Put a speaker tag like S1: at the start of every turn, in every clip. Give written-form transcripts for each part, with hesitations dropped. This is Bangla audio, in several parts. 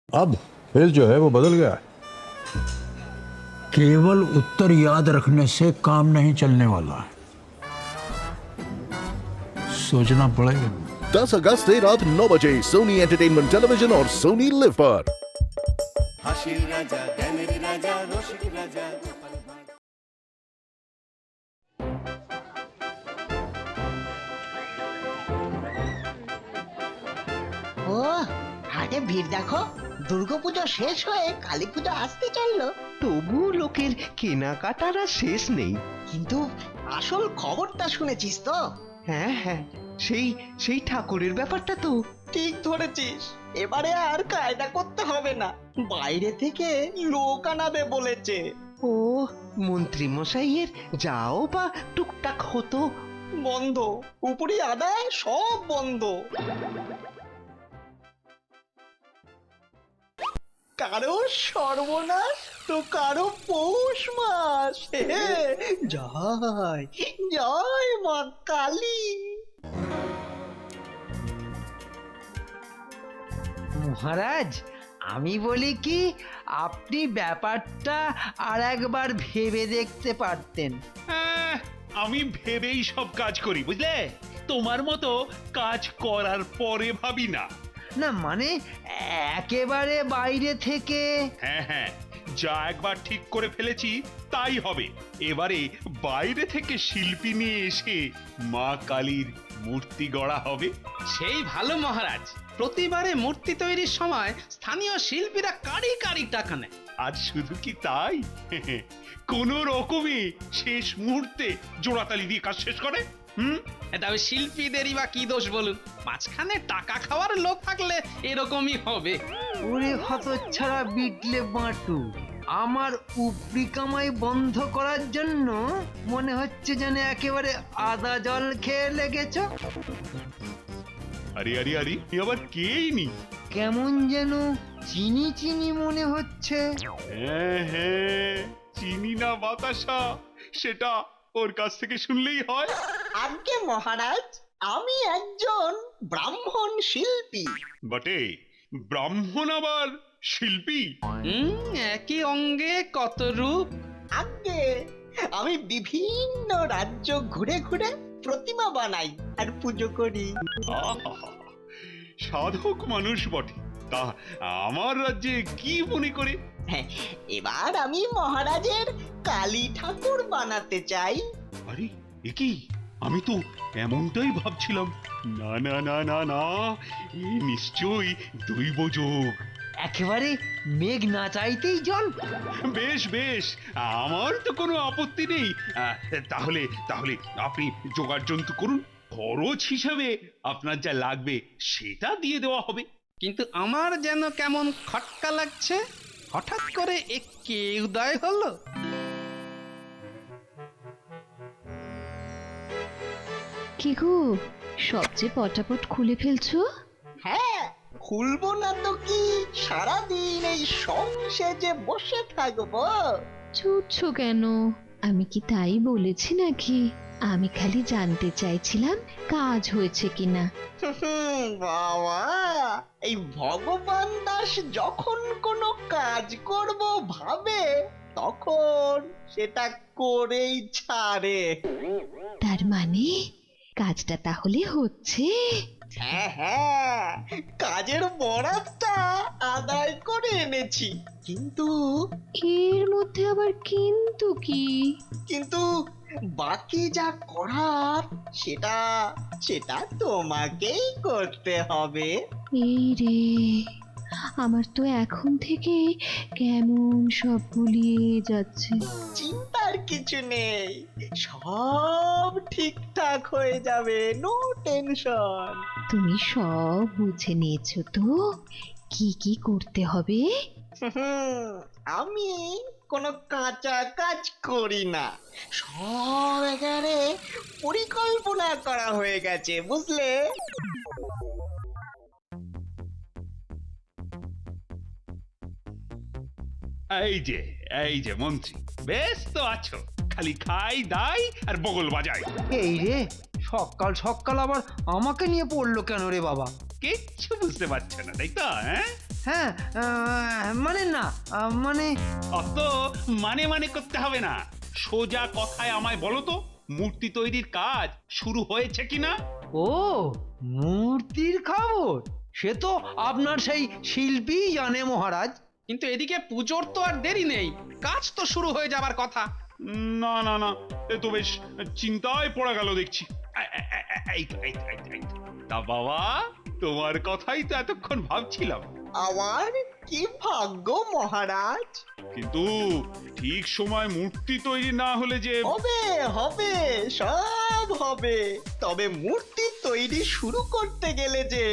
S1: अब फेस जो है वो बदल गया है।
S2: केवल उत्तर याद रखने से काम नहीं चलने वाला, सोचना पड़ेगा।
S3: 10 अगस्त से रात 9 बजे सोनी एंटरटेनमेंट टेलीविजन और सोनी लिव पर।
S4: হাসির রাজা জ্ঞানের রাজা রসিক রাজা গোপাল ভাঁড়।
S5: ও হাটে ভিড় দেখো, দুর্গাপুজো শেষ হয়ে কালী পুজো আসতে চললো,
S6: তবু লোকের কেনাকাটার আর শেষ নেই।
S5: কিন্তু আসল খবরটা শুনেছিস তো?
S6: হ্যাঁ হ্যাঁ, সেই সেই ঠাকুরের ব্যাপারটা তো।
S5: ঠিক ধরেছিস, এবারে আর কায়দা করতে হবে না, বাইরে থেকে লোক আনাবে বলেছে।
S6: ও মন্ত্রী মশাইয়ের যাও বা টুকটাক হতো।
S5: বন্ধ, উপরি আদায় সব বন্ধ। কারো সর্বনাশ তো কারো পৌষ মাস। জয় জয় মা কালী।
S7: মহারাজ, আমি বলি কি, আপনি ব্যাপারটা আর একবার ভেবে দেখতে পারতেন।
S8: আমি ভেবেই সব কাজ করি, বুঝলে? তোমার মতো কাজ করার পরে ভাবি না।
S7: না মানে একেবারে বাইরে থেকে।
S8: হ্যাঁ হ্যাঁ, যা একবার ঠিক করে ফেলেছি তাই হবে। এবারে বাইরে থেকে শিল্পী নিয়ে এসে মা কালীর মূর্তি গড়া হবে।
S9: সেই ভালো মহারাজ, প্রতিবারে মূর্তি তৈরির সময় স্থানীয় শিল্পীরা কারি কারি টাকা নেয়।
S8: আর শুধু কি তাই, কোন রকমে শেষ মুহূর্তে জোড়াতালি দিয়ে কাজ শেষ করে।
S9: তবে শিল্পীদেরই বা কি দোষ বলুন, মাঝখানে টাকা খাওয়ার লোক থাকলে এরকমই হবে।
S7: ওরে হতচ্ছাড়া বিটলে বাঁটু, আমার উপরি কামাই বন্ধ করার জন্য মনে হচ্ছে যেন একেবারে আদা জল খেয়ে লেগেছ।
S8: আরে আরে আরে, এ আবার কেই নি?
S7: কেমন যেন চিনি চিনি মনে হচ্ছে।
S8: হ্যাঁ হ্যাঁ, চিনি না বাতাসা, সেটা ওর কাছ থেকে শুনলেই হয়।
S5: আজ্ঞে মহারাজ, আমি একজন ব্রাহ্মণ শিল্পী।
S8: বটে, ব্রাহ্মণ আবার শিল্পী?
S9: একই অঙ্গে কত রূপ।
S5: আজ্ঞে, আমি বিভিন্ন রাজ্য ঘুরে ঘুরে প্রতিমা বানাই আর পুজো করি।
S8: আহা, সাধক মানুষ বটে। তা আমার রাজ্যে কি মনে করে?
S5: হ্যাঁ, এবার আমি মহারাজের কালী ঠাকুর বানাতে চাই।
S8: আরে এ কি, আমি তো এমনটাই ভাবছিলাম। না না না না না, এ নিশ্চয়ই দৈবযোগ।
S7: একেবারে মেঘ না চাইতেই জল।
S8: বেশ বেশ, আমার তো কোনো আপত্তি নেই। তাহলে তাহলে আপনি জোগাড় যন্ত্র করুন, খরচ হিসাবে আপনার যা লাগবে সেটা দিয়ে দেওয়া হবে।
S9: কিন্তু আমার যেন কেমন খটকা লাগছে, হঠাৎ করে এ কে উদয় হলো?
S10: কি গো, সবচেয়ে পটাপট খুলে ফেলছো?
S5: হ্যাঁ, খুলবো না তো কি, সারাদিন এই সংসেজে বসে থাকবো।
S10: ছুটছো কেন? আমি কি তাই বলেছি নাকি? আমি খালি জানতে চাইছিলাম কাজ হয়েছে কিনা।
S5: বাবা, এই ভগবান দাস যখন কোনো কাজ করব ভাবে তখন সেটা করেই ছাড়ে।
S10: তার মানে কাজটা তাহলে হচ্ছে?
S5: হ্যাঁ হ্যাঁ, কাজের বরাতটা আদায় করে এনেছি, কিন্তু
S10: এর মধ্যে আবার কিন্তু কি?
S5: কিন্তু বাকি যা করার সেটা সেটা তোমাকেই করতে হবে।
S10: এই রে, আমার তো এখন থেকে কেমন সব গুলিয়ে যাচ্ছে।
S5: চিন্তার কিছু নেই, সব ঠিকঠাক হয়ে যাবে, নো টেনশন।
S10: তুমি সব বুঝে নিয়েছো তো কি কি করতে হবে?
S5: আমি কোনো কাঁচা কাজ করি না, সব একেবারে পরিকল্পনা করা হয়ে গেছে, বুঝলে?
S8: এই যে মন্ত্রী, বেশ তো আছো, খালি খাই দাই আর বগল বাজাই।
S7: এই রে, সকাল সকাল আবার আমাকে নিয়ে পড়লো কেন রে বাবা?
S8: কিচ্ছু বুঝতে পারছে না, তাই তো? হ্যাঁ
S7: হ্যাঁ মানে না মানে
S8: অত মানে করতে হবে না, সোজা কথায় আমায় বলো তো, মূর্তি তৈরির কাজ শুরু হয়েছে কিনা?
S7: ও মূর্তির খবর, সে তো আপনার সেই শিল্পী জানে মহারাজ।
S9: কিন্তু এদিকে পুজোর তো আর দেরি নেই, কাজ তো শুরু হয়ে যাবার কথা।
S8: না না না, এ তো বেশ চিন্তায় পড়া গেল দেখছি। তা বাবা, তোমার কথাই তো এতক্ষণ ভাবছিলাম।
S5: আমার কি ভাগ্য মহারাজ।
S8: কিন্তু ঠিক সময় মূর্তি তৈরি না হলে যে
S5: হবে হবে, সব হবে। তবে মূর্তি তৈরি শুরু করতে গেলে যে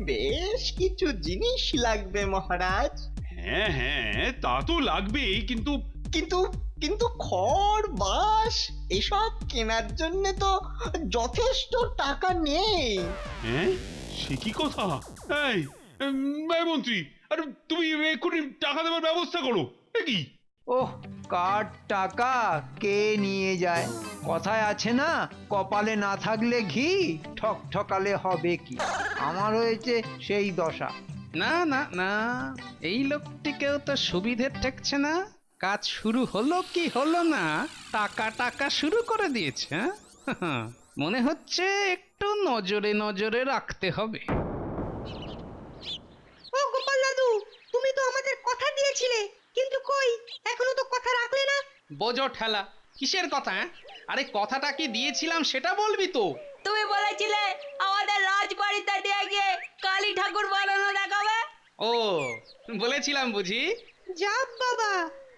S5: বেশ কিছু জিনিস লাগবে মহারাজ।
S8: হ্যাঁ হ্যাঁ, তা তো লাগবেই, কিন্তু
S5: কিন্তু কিন্তু খড় বাঁশ এসব কেনার জন্য তো যথেষ্ট টাকা নেই।
S8: হ্যাঁ, সে কি কথা? এই মন্ত্রী, আরে তুমি এক্ষুনি টাকা দেওয়ার ব্যবস্থা করো। এ কি?
S7: ওহ, কার টাকা কে নিয়ে যায়? কথায় আছে না, কপালে না থাকলে ঘি, ঠক ঠকালে হবে কি। আমার হয়েছে সেই দশা।
S9: না না না, এই লোকটিকেও তো সুবিধে ঠেকছে না। কাজ শুরু হলো কি হলো না, টাকা শুরু করে দিয়েছে। হ্যাঁ? মনে হচ্ছে একটু নজরে নজরে রাখতে হবে।
S11: ও গোপাল দাদু, তুমি তো আমাদের কথা দিয়েছিলে, কিন্তু কই এখনো তো কথা রাখলে না।
S9: বোঝো ঠেলা, কিসের কথা? আরে কথাটা কি দিয়েছিলাম সেটা বলবি তো।
S11: তুমি বলেছিলে আমাদের রাজবাড়িতে নিয়ে গিয়ে কালী ঠাকুর বানানো দেখাবে।
S9: ও, বলেছিলাম বুঝি?
S11: যাব বাবা,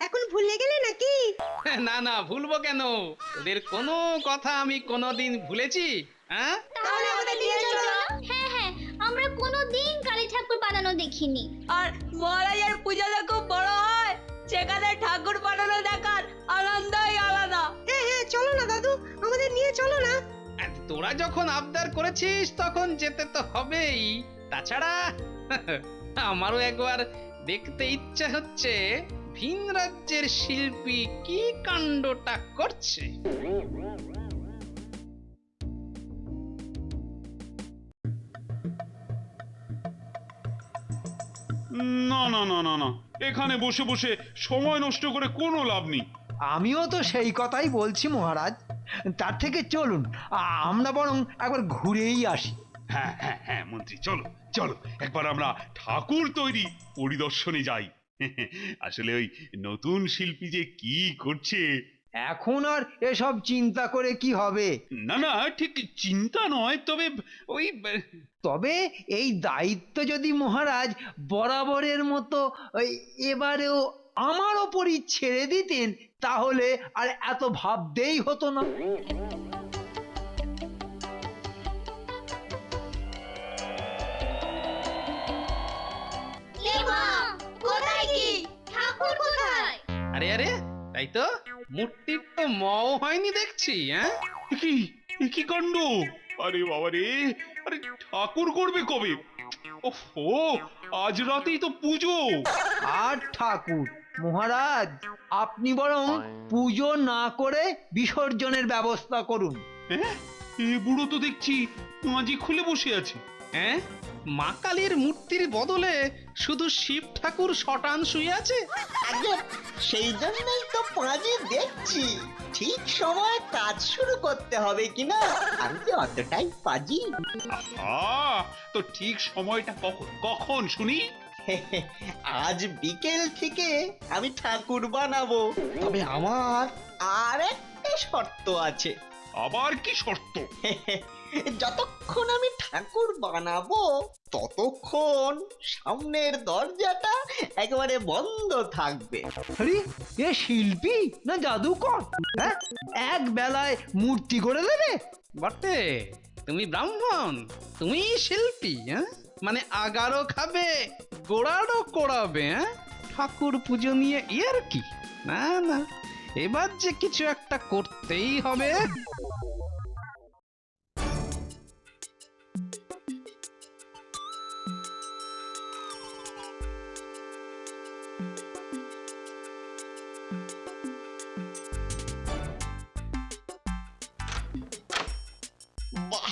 S11: এখন ভুলে গেলে নাকি?
S9: না না, ভুলবো কেন? ওদের কোনো কথা আমি কোনোদিন ভুলেছি? হ্যাঁ,
S11: তাহলে আমাদের নিয়ে চলো।
S10: হ্যাঁ হ্যাঁ, আমরা কোনোদিন কালী ঠাকুর বানানো দেখিনি।
S11: আর মহারাজের পূজাটা খুব বড় হয়, সেখানে ঠাকুর বানানো দেখার আনন্দই আলাদা। হ্যাঁ হ্যাঁ, চলো না দাদু, আমাদের নিয়ে চলো না।
S9: আর তোরা যখন আবদার করেছিস তখন যেতে তো হবেই। তাছাড়া আমারও একবার দেখতে ইচ্ছে হচ্ছে ভিন রাজ্যের শিল্পী কি কাণ্ডটা করছে।
S8: না না না না না, এখানে বসে বসে সময় নষ্ট করে কোনো লাভ নেই।
S7: আমিও তো সেই কথাই বলছি মহারাজ। তার থেকে চলুন, আমরা বরং একবার ঘুরেই আসি।
S8: হ্যাঁ হ্যাঁ হ্যাঁ মন্ত্রী, চলো চলো, একবার আমরা ঠাকুর তৈরি পরিদর্শনে যাই। আসলে ওই নতুন শিল্পী যে কি করছে।
S7: এখন আর এসব চিন্তা করে কি হবে?
S8: না না, ঠিক চিন্তা নয়, তবে ওই
S7: তবে এই দায়িত্ব যদি মহারাজ বরাবরের মতো এবারেও আমার ওপরই ছেড়ে দিতেন, তাহলে আর এত ভাবতেই হতো না।
S11: কোথায় কি ঠাকুর কোথায়?
S9: আরে আরে, তাই তো, মূর্তির তো মও হয়নি দেখছি। হ্যাঁ,
S8: কি কি কাণ্ড! আরে বাবা রে, আরে ঠাকুর করবে কবে? ওফো, আজ রাতেই তো পুজো।
S7: আর ঠাকুর মহারাজ, আপনি বরং পুজো না করে বিসর্জনের ব্যবস্থা করুন।
S8: হ্যাঁ, এ বুড়ো তো দেখছি মাঝি খুলে বসে আছে।
S9: হ্যাঁ, মা কালীর মূর্তির বদলে শুধু শিব ঠাকুর শটান শুয়ে আছে।
S5: আগে সেই জন্যই তো পাঁজি দেখছি ঠিক সময় কাজ শুরু করতে হবে কিনা। আমি যে অতটাই পাজি।
S8: আহা, তো ঠিক সময়টা কখন কখন শুনি?
S5: আজ বিকেল থেকে আমি ঠাকুর বানাবো, তবে আমার আর একটা শর্ত আছে।
S8: আবার কি শর্ত?
S5: যতক্ষণ আমি ঠাকুর বানাবো ততক্ষণ সামনের দরজাটা একেবারে বন্ধ থাকবে।
S7: আরে, এ শিল্পী না জাদুকর? হ্যাঁ, এক বেলায় মূর্তি করে দেবে?
S9: বটে, তুমি ব্রাহ্মণ, তুমি শিল্পী। হ্যাঁ, মানে আগারও খাবে, গোড়ারও কোড়াবে। হ্যাঁ, ঠাকুর পুজো নিয়ে ইয়ার কি? না না, এবার যে কিছু একটা করতেই হবে।
S5: বাহ,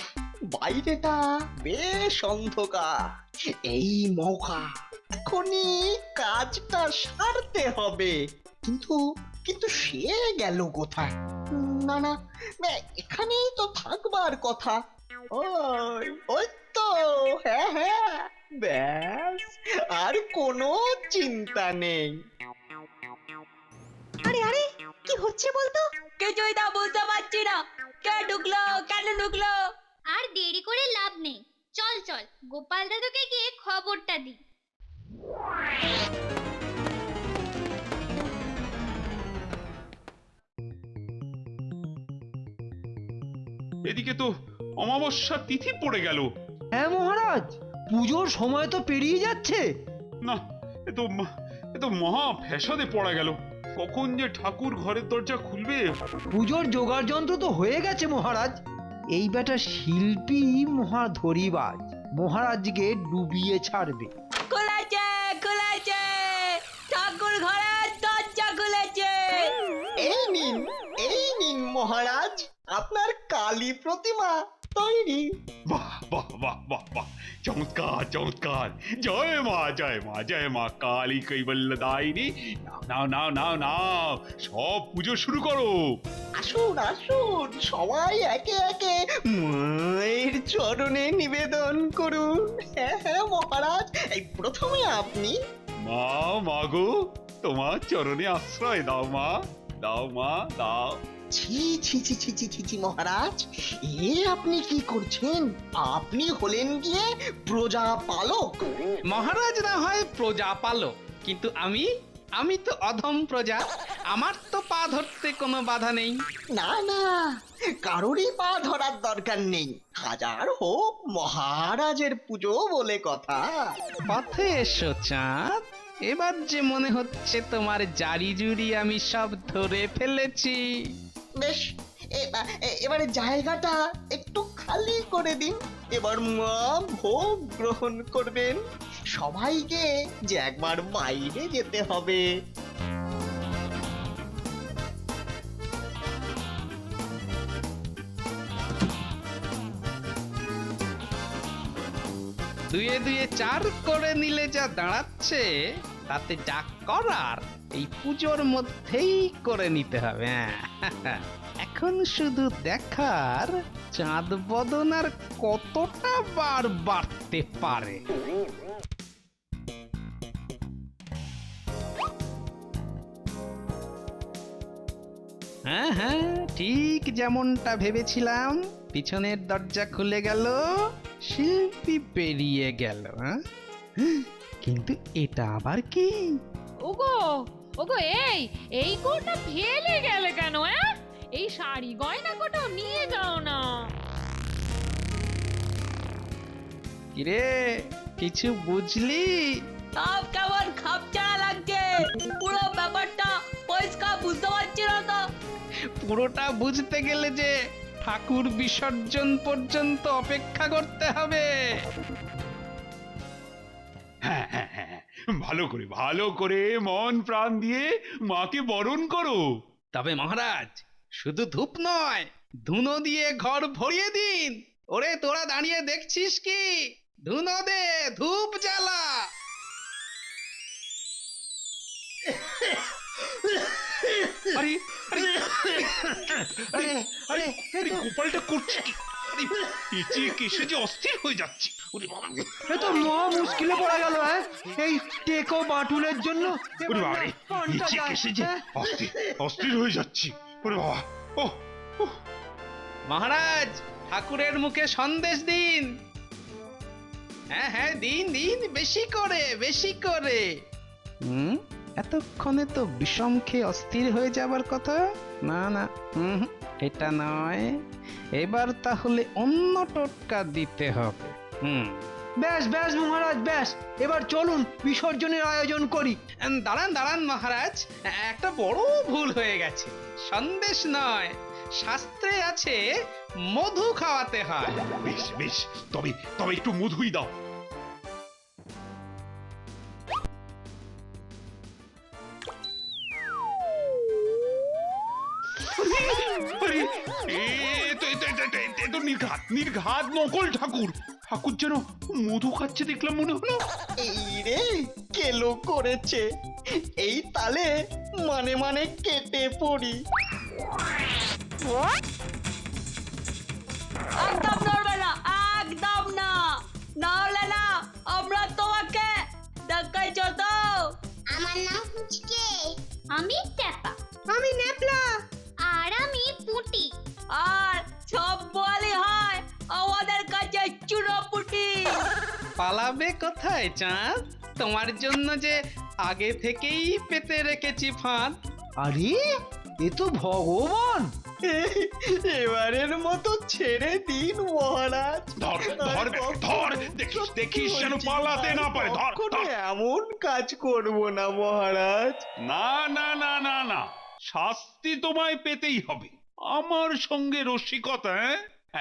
S5: বাইরেটা বেশ অন্ধকার। এই মৌকা, এখন এখনই কাজটা সারতে হবে। কিন্তু কিন্তু সে গেল কোথায়? না না, এখানেই তো থাকবার কথা। ওই ওই তো, হ্যাঁ হ্যাঁ, ব্যাস, আর কোনো চিন্তা নেই।
S11: আরে আরে, কি হচ্ছে বলতো? কিছুই না বুঝতে পারছি না। কে ঢুকলো, কেন ঢুকলো?
S12: আর দেরি করে লাভ নেই, চল চল গোপাল দাদুকে গিয়ে খবরটা দি।
S8: এদিকে তো অমাবস্যার তিথি পড়ে গেল।
S7: হ্যাঁ মহারাজ, পুজোর সময় তো পেরিয়ে যাচ্ছে।
S8: না, এ তো মহা ফ্যাসাদে পড়া গেল। কখন যে ঠাকুর ঘরের দরজা খুলবে?
S7: পুজোর জোগাড় যন্ত্র তো হয়ে গেছে মহারাজ। এই বেটা শিল্পী মহা ধরিবাজ, মহারাজকে ডুবিয়ে ছাড়বে।
S11: খুলেছে খুলেছে, ঠাকুর ঘরের দরজা খুলেছে।
S5: এই নিন মহারাজ, আপনার কালী প্রতিমা তৈরি।
S8: বাহ বাহ বাহ বাহ বাহ, চমৎকার চমৎকার। জয় মা জয় মা জয় মা কালী কৈবল্যদায়িনী। নাও নাও নাও নাও, সব পুজো শুরু করো।
S5: আসুন আসুন, সবাই একে একে মায়ের চরণে নিবেদন করুন। হ্যাঁ হ্যাঁ মহারাজ, এই প্রথমে আপনি।
S8: মা মাগো, তোমার চরণে আশ্রয় দাও মা, দাও মা দাও।
S5: ছি ছি ছি ছি ছি ছি ছি মহারাজ, এ আপনি কি করছেন? আপনি হলেন গিয়ে প্রজাপালক।
S9: মহারাজ না হয় প্রজা পালক, কিন্তু আমি তো অধম প্রজা। আমার তো পা ধরতে কোনো বাধা নেই।
S5: না না, কারোরই পা ধরার দরকার নেই। হাজার হোক মহারাজের পুজো বলে কথা।
S9: পথে এসো চাঁদ, এবার যে মনে হচ্ছে তোমার জারি জুড়ি আমি সব ধরে ফেলেছি।
S5: বেশ, এবারে জায়গাটা একটু খালি করে দিন। এবার মা ভোগ গ্রহণ করবেন। সবাইকে যে একবার বাইরে যেতে হবে।
S9: দুয়ে দুয়ে চার করে নিলে যা দাঁড়াচ্ছে, তাতে যা করার এই পুজোর মধ্যেই করে নিতে হবে। হ্যাঁ, এখন শুধু দেখার চাঁদ বদন আর কতটা বার বাড়তে পারে। হ্যাঁ হ্যাঁ, ঠিক যেমনটা ভেবেছিলাম। পিছনের দরজা খুলে গেল, শিল্পী পেরিয়ে গেল। কিন্তু এটা আবার কি?
S12: ওগো ওগো, এই কোটা ফেলে গেলে কেন? এই শাড়ি গয়না কোটা নিয়ে যাও না।
S9: কিরে, কিছু বুঝলি?
S11: সব কেমন খাপছাড়া লাগছে। পুরো ব্যাপারটা পরিষ্কার বুঝতে পারছি না তো।
S9: পুরোটা বুঝতে গেলে যে ঠাকুর বিসর্জন পর্যন্ত অপেক্ষা করতে হবে।
S8: হ্যাঁ হ্যাঁ হ্যাঁ, ভালো করে মন প্রাণ দিয়ে মাকে বরণ করো।
S9: তবে মহারাজ, শুধু ধূপ নয়, ধুনো দিয়ে ঘর ভরিয়ে দিন। ওরে তোরা দাঁড়িয়ে দেখছিস কি? ধুনো দে, ধূপ জ্বালা।
S8: আরে আরে আরে আরে আরে, গোপালটা করছে কি? আরে পেঁচিয়ে কেসে যে অস্থির হয়ে যাচ্ছে। ওরে বাবা,
S7: এ তো মহা মুশকিলে পড়ে গেল। এই টেকো বাটুলের জন্য
S8: ওরে বাবা, পেঁচিয়ে কেসে যে অস্থির হয়ে যাচ্ছি। ওরে বাবা, ও
S9: মহারাজ, ঠাকুরের মুখে সন্দেশ দিন। হ্যাঁ হ্যাঁ, দিন দিন, বেশি করে বেশি করে। এতক্ষণে তো বিষম খেয়ে অস্থির হয়ে যাবার কথা। না না, এটা নয়। এবার তাহলে অন্য টোটকা দিতে হবে।
S7: ব্যাস ব্যাস মহারাজ, ব্যাস। এবার চলুন বিসর্জনের আয়োজন করি।
S9: দাঁড়ান দাঁড়ান মহারাজ, একটা বড় ভুল হয়ে গেছে। সন্দেশ নয়, শাস্ত্রে আছে মধু খাওয়াতে হয়।
S8: বেশ বেশ, তবে একটু মধুই দাও। আরে, এ তো নির্ঘাত নকল ঠাকুর। ঠাকুর যেন মধু খাচ্ছে দেখলাম মনে হলো।
S5: এই রে কেলো করেছে, এই তালে মানে মানে কেটে পড়ি।
S11: একদম নড়বে না, একদম না, না হলে না আমরা তোমাকে দেখাইছো তো।
S13: আমার নাম পুচকে।
S11: আমি টেপা,
S13: আমি নেপলা।
S11: আর আমি পুটি। আর সব বলি হয় আমাদের কাছে চুনোপুটি।
S9: পালাবে কোথায় চাঁদ? তোমার জন্য যে আগে থেকেই পেতে রেখেছি ফাঁদ।
S7: আরে এ তো ভগবান!
S5: এবারের মতো ছেড়ে দিন মহারাজ।
S8: ধর ধর ধর, দেখিস দেখিস যেন পালাতে না পারে। ধর
S5: কখনো
S8: ধর।
S5: এমন কাজ করব না মহারাজ।
S8: না না না না না, শাস্তি তোমায় পেতেই হবে। আমার সঙ্গে রসিকতা?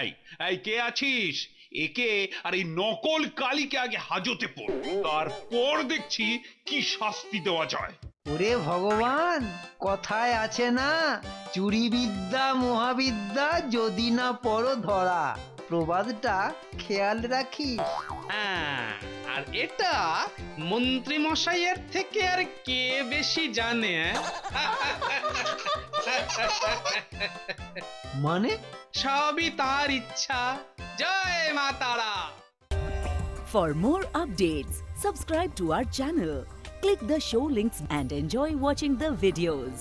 S8: এই এই কে আছিস? একে আর এই নকল কালীকে আগে হাজতে পড়, তারপর দেখছি কি শাস্তি দেওয়া যায়।
S7: ওরে ভগবান, কথায় আছে না, চুরি বিদ্যা মহাবিদ্যা যদি না পড়ো ধরা। প্রবাদটা খেয়াল রাখিস।
S9: হ্যাঁ, আর এটা মন্ত্রী মশাইয়ের থেকে আর কে বেশি জানে?
S7: মানে
S9: সবই তার ইচ্ছা। জয় মা তারা।
S14: For more updates, subscribe to our channel, click the show links and enjoy watching the videos.